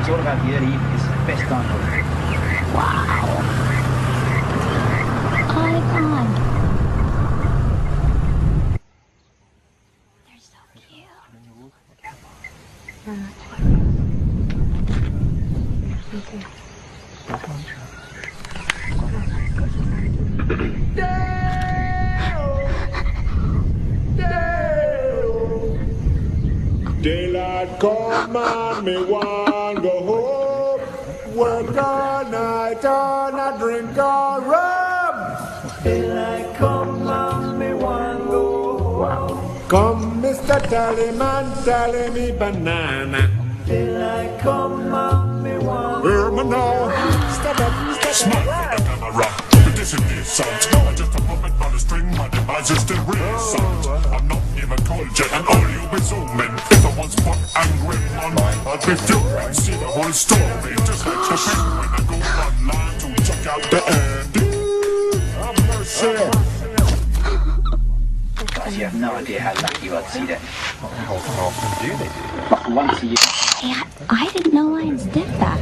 It's all about the early evening. It's the best time for it. Wow. Icon. They're so cute. Daylight come and me want go home. Work all night and I drink all rum. Daylight come and me want go home. Come, Mr. Tallyman, tally me banana. Daylight come and me want go home. Now. Step up, Smile for the camera. This is the sound. No, just a puppet on a string. My device is still real sound. I'm not even cold yet, and all you be zooming. If I was put angry on mine, I'd be furious. See the whole story, just like the thing when I go online to check out the ending. Have mercy. Guys, you have no idea how lucky you are to see that. How often do they do? Like once a year. I didn't know lions did that.